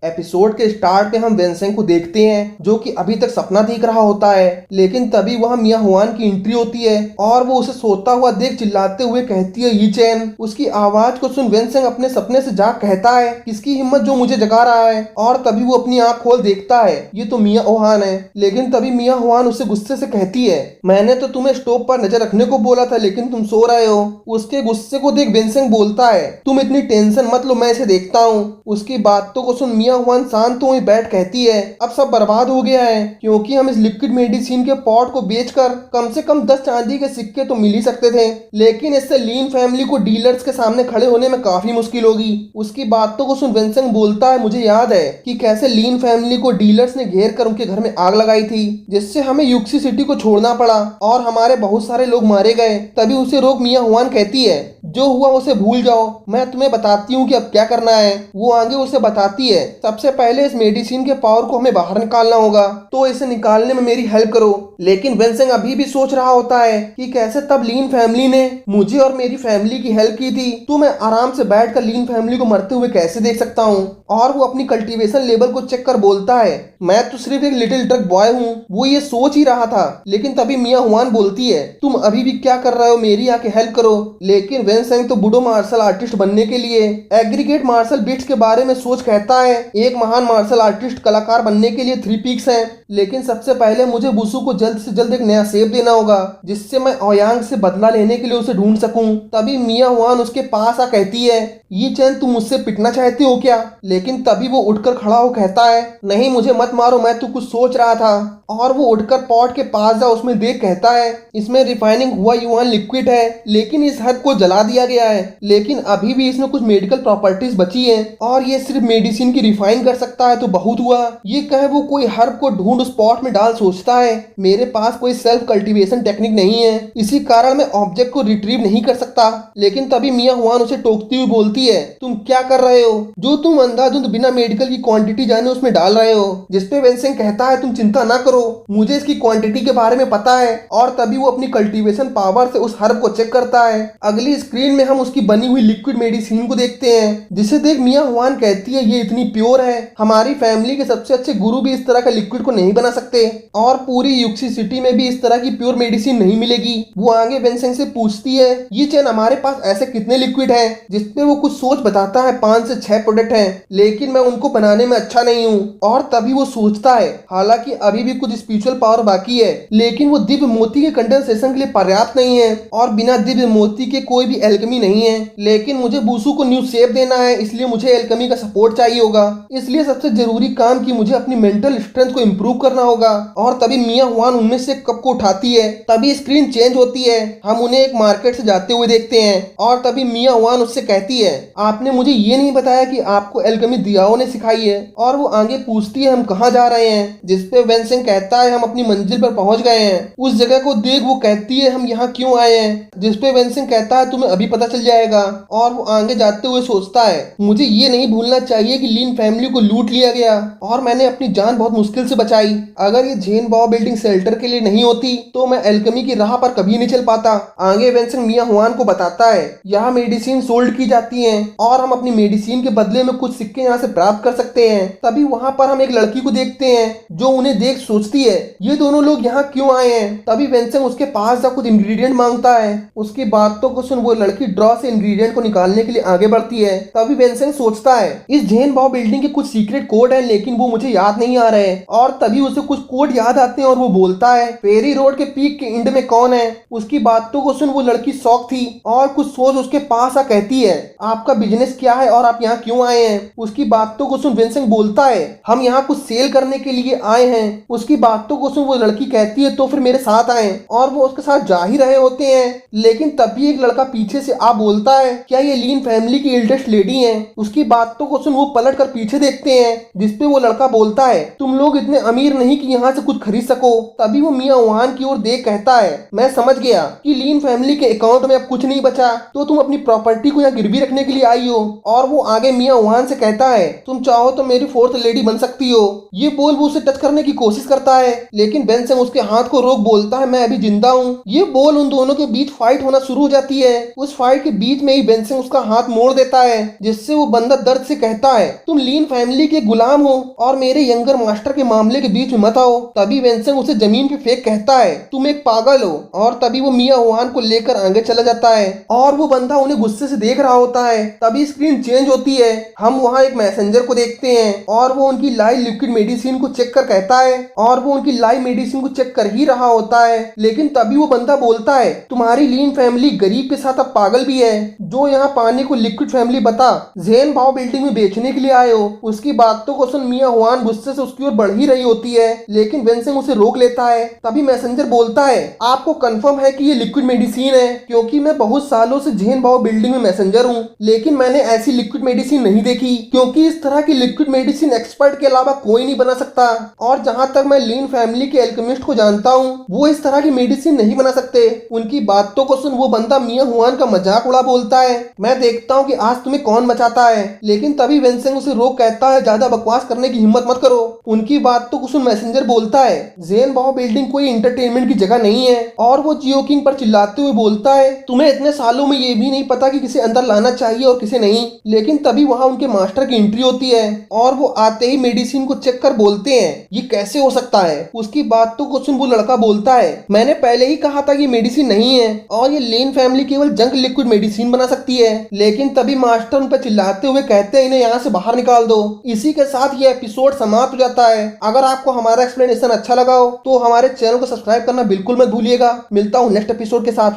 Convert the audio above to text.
Episode के start में हम वेंसेंग को देखते हैं जो कि अभी तक सपना देख रहा होता है, लेकिन तभी वहां मिया हुआन की एंट्री होती है और वो उसे सोता हुआ देख चिल्लाते हुए कहती है यी चैन। उसकी आवाज को सुन वेंसेंग अपने सपने से जाग कहता है किसकी हिम्मत जो मुझे जगा रहा है, और तभी वो अपनी आंख खोल देखता है ये तो मिया हुआन है। लेकिन तभी मिया हुआन उसे गुस्से से कहती है मैंने तो तुम्हें स्टोव पर नजर रखने को बोला था लेकिन तुम सो रहे हो। उसके गुस्से को देख वेंसेंग बोलता है तुम इतनी टेंशन मत लो, मैं इसे देखता हूँ। उसकी बातों को सुन मिया हुआन शांत हुई बैठ कहती है अब सब बर्बाद हो गया है क्योंकि हम इस लिक्विड मेडिसिन के पॉट को बेचकर कम से कम 10 चांदी के सिक्के तो मिल ही सकते थे, लेकिन इससे लीन फैमिली को डीलर्स के सामने खड़े होने में काफी मुश्किल होगी। उसकी बातों को सुन वेंसेंग बोलता है मुझे याद है कि कैसे लीन फैमिली को डीलर्स ने घेर कर उनके घर में आग लगाई थी जिससे हमें यूक्सी सिटी को छोड़ना पड़ा और हमारे बहुत सारे लोग मारे गए। तभी उसे रोक मिया हुआन कहती है जो हुआ उसे भूल जाओ, मैं तुम्हें बताती हूँ कि अब क्या करना है। वो आगे उसे बताती है सबसे पहले इस मेडिसिन के पावर को हमें बाहर निकालना होगा, तो इसे निकालने में मेरी हेल्प करो। लेकिन वेंसेंग अभी भी सोच रहा होता है कि कैसे तब लीन फैमिली ने मुझे और मेरी फैमिली की हेल्प की थी, तो मैं आराम से बैठकर लीन फैमिली को मरते हुए कैसे देख सकता हूँ। और वो अपनी कल्टीवेशन लेवल को चेक कर बोलता है मैं तो सिर्फ एक लिटिल ट्रक बॉय हूँ। वो ये सोच ही रहा था, लेकिन तभी मिया हुआन बोलती है तुम अभी भी क्या कर रहे हो, मेरी आके हेल्प करो। लेकिन वेंसेंग तो बूढ़ो मार्शल आर्टिस्ट बनने के लिए एग्रीगेट मार्शल बीट्स के बारे में सोच कहता है एक महान मार्शल आर्टिस्ट कलाकार बनने के लिए 3 पीक्स हैं, लेकिन सबसे पहले मुझे बुसू को जल्द से जल्द एक नया शेप देना होगा जिससे मैं ओयांग से बदला लेने के लिए उसे ढूंढ सकूं। तभी मिया हुआन उसके पास आ कहती है ये चैन तुम मुझसे पिटना चाहती हो क्या। लेकिन तभी वो उठकर खड़ा हो कहता है नहीं मुझे मत मारो, मैं तो कुछ सोच रहा था। और वो उठकर पॉट के पास जा उसमें देख कहता है इसमें रिफाइनिंग हुआ युआन लिक्विड है, लेकिन इस हर्ब को जला दिया गया है, लेकिन अभी भी इसमें कुछ मेडिकल प्रॉपर्टीज बची है और ये सिर्फ मेडिसिन की रिफाइन कर सकता है तो बहुत हुआ। ये कहे वो कोई हर्ब को ढूंढ उस पॉट में डाल सोचता है मेरे पास कोई सेल्फ कल्टीवेशन टेक्निक नहीं है, इसी कारण मैं ऑब्जेक्ट को रिट्रीव नहीं कर सकता। लेकिन तभी मिया हुआन उसे टोकती हुई बोलती है तुम क्या कर रहे हो, जो तुम अंधाधुंध बिना मेडिकल की क्वांटिटी जाने उसमें डाल रहे हो। जिसपे वेंसेंग कहता है तुम चिंता ना करो, मुझे इसकी क्वांटिटी के बारे में पता है। और तभी वो अपनी कल्टीवेशन पावर से उस हर्ब को चेक करता है। अगली स्क्रीन में हम उसकी बनी हुई लिक्विड मेडिसिन को देखते हैं जिसे देख मिया हुआन कहती है ये इतनी प्योर है, हमारी फैमिली के सबसे अच्छे गुरु भी इस तरह का लिक्विड को नहीं बना सकते और पूरी यूक्सी सिटी में भी इस तरह की प्योर मेडिसिन नहीं मिलेगी। वो आगे वेंसेंग से पूछती है ये चैन हमारे पास ऐसे कितने लिक्विड हैं, जिसपे वो कुछ सोच बताता है 5 से 6 प्रोडक्ट हैं, लेकिन मैं उनको बनाने में अच्छा नहीं हूँ। और तभी वो सोचता है हालांकि अभी भी कुछ स्पिरिचुअल पावर बाकी है, लेकिन वो दिव्य मोती के कंडेंसेशन के लिए पर्याप्त नहीं है और बिना दिव्य मोती के कोई भी एल्केमी नहीं है। लेकिन मुझे बूसू को न्यू शेप देना है, इसलिए मुझे एल्केमी का सपोर्ट चाहिए होगा, इसलिए सबसे जरूरी काम कि मुझे अपनी मेंटल स्ट्रेंथ को इम्प्रूव करना होगा। और तभी मिया हुआन उनमें से कप को उठाती है। तभी स्क्रीन चेंज होती है, हम उन्हें एक मार्केट से जाते हुए देखते हैं और तभी मिया हुआन उससे कहती है आपने मुझे ये नहीं बताया कि आपको एल्केमी दियाओ ने सिखाई है। और वो आगे पूछती है हम कहाँ जा रहे हैं, जिसपे वेंसेंग कहता है हम अपनी मंजिल पर पहुंच गए हैं। उस जगह को देख वो कहती है हम यहाँ क्यों आए हैं, जिसपे वेंसेंग कहता है तुम्हें अभी पता चल जाएगा। और वो आगे जाते हुए सोचता है मुझे ये नहीं भूलना चाहिए कि लीन फैमिली को लूट लिया गया और मैंने अपनी जान बहुत मुश्किल से बचाई। अगर ये झेन बाओ बिल्डिंग शेल्टर के लिए नहीं होती तो मैं एल्केमी की राह पर कभी नहीं चल पाता। आगे वेंसेंग मिया हुआन को बताता है यहाँ मेडिसिन सोल्ड की जाती है और हम अपनी मेडिसिन के बदले में कुछ सिक्के यहाँ से प्राप्त कर सकते हैं। तभी वहाँ पर हम एक लड़की को देखते हैं जो उन्हें देख सोचती है ये दोनों लोग यहाँ क्यों आए हैं। तभी वेंसेंग उसके पास जा कुछ इंग्रेडिएंट मांगता है। उसकी बातों को सुन वो लड़की ड्रॉ से इंग्रेडिएंट को निकालने के लिए आगे बढ़ती है। तभी वेंसेंग सोचता है इस झेन बाओ बिल्डिंग के कुछ सीक्रेट कोड है, लेकिन वो मुझे याद नहीं आ रहे। और तभी उसे कुछ कोड याद आते हैं और वो बोलता है फेरी रोड के पीक के एंड में कौन है। उसकी बातों को सुन वो लड़की शॉक थी और कुछ सोच उसके पास आ कहती है आपका बिजनेस क्या है और आप यहाँ क्यों आए हैं। उसकी बातों को सुन वेंसेंग बोलता है हम यहाँ कुछ सेल करने के लिए आए हैं। उसकी बातों को सुन वो लड़की कहती है तो फिर मेरे साथ आए, और वो उसके साथ जा ही रहे होते हैं। लेकिन तभी एक लड़का पीछे से आ बोलता है क्या ये लीन फैमिली की एल्डेस्ट लेडी हैं। उसकी बातों को सुन वो पलट कर पीछे देखते हैं जिसपे वो लड़का बोलता है तुम लोग इतने अमीर नहीं कि यहाँ से कुछ खरीद सको। तभी वो मियां वान की ओर देख कहता है, मैं समझ गया कि लीन फैमिली के अकाउंट में अब कुछ नहीं बचा, तो तुम अपनी प्रॉपर्टी को यहाँ गिरवी रखने के लिए आई हो। और वो आगे मियां वान से कहता है, तुम चाहो तो मेरी फोर्थ लेडी बन सकती हो। ये बोल वो उसे टच करने की कोशिश करता है, लेकिन बेंसन उसके हाथ को रोक बोलता है, मैं अभी जिंदा हूँ। ये बोल उन दोनों के बीच फाइट होना शुरू हो जाती है। उस फाइट के बीच में ही बेंसन उसका हाथ मोड़ देता है, जिससे वो बंदा दर्द से कहता है, तुम लीन फैमिली के गुलाम हो और मेरे यंगर मास्टर के मामले के बीच में मत आओ। तभी बेंसन उसे जमीन पे फेंक कहता है, तुम एक पागल हो। और तभी वो मियां वान को लेकर आगे चला जाता है और वो बंदा उन्हें गुस्से से देख रहा होता है। तभी स्क्रीन चेंज होती है, हम वहाँ एक मैसेंजर को देखते हैं और वो उनकी लाइव लिक्विड मेडिसिन को चेक कर कहता है, और वो उनकी लाइव मेडिसिन को चेक कर ही रहा होता है। लेकिन तभी वो बंदा बोलता है, तुम्हारी लीन फैमिली गरीब के साथ अब पागल भी है, जो यहाँ पानी को लिक्विड फैमिली बता जेन बाओ बिल्डिंग में बेचने के लिए आए हो। उसकी बातों को सुन मियां हुआन गुस्से से उसकी ओर बढ़ ही रही होती है, लेकिन वेंसेंग उसे रोक लेता है। तभी मैसेंजर बोलता है, आपको कंफर्म है कि ये लिक्विड मेडिसिन है? क्योंकि मैं बहुत सालों से जेन बाओ बिल्डिंग में मैसेंजर हूँ, लेकिन मैंने ऐसी लिक्विड मेडिसिन नहीं देखी, क्योंकि इस तरह की लिक्विड मेडिसिन एक्सपर्ट के अलावा कोई नहीं बना सकता। और जहाँ तक मैं लीन फैमिली के एल्केमिस्ट को जानता हूँ, वो इस तरह की मेडिसिन नहीं बना सकते। उनकी बातों को सुन वो बंदा मियां हुआन का मजाक उड़ा बोलता है, मैं देखता हूँ कि आज तुम्हें कौन बचाता है। लेकिन तभी वेंसेंग उसे रोक कहता है, ज्यादा बकवास करने की हिम्मत मत करो। उनकी बातों को सुन मैसेंजर बोलता है, जेन बाओ बिल्डिंग कोई इंटरटेनमेंट की जगह नहीं है। और वो जियो किंग पर चिल्लाते हुए बोलता है, तुम्हें इतने सालों में ये भी नहीं पता कि किसे अंदर लाना चाहिए और किसे नहीं। लेकिन तभी वहाँ उनके मास्टर की एंट्री होती है और वो आते ही मेडिसिन को चेक कर बोलते हैं, ये कैसे हो सकता है। उसकी बातों को सुन वो लड़का बोलता है, मैंने पहले ही कहा था कि मेडिसिन नहीं है और ये लीन फैमिली केवल जंक लिक्विड मेडिसिन बना सकती है। लेकिन तभी मास्टर उन पर चिल्लाते हुए कहते हैं, इन्हें यहाँ से बाहर निकाल दो। इसी के साथ ये एपिसोड समाप्त हो जाता है। अगर आपको हमारा एक्सप्लेनेशन अच्छा लगा हो तो हमारे चैनल को सब्सक्राइब करना बिल्कुल मत भूलिएगा। मिलता हूँ नेक्स्ट एपिसोड के साथ।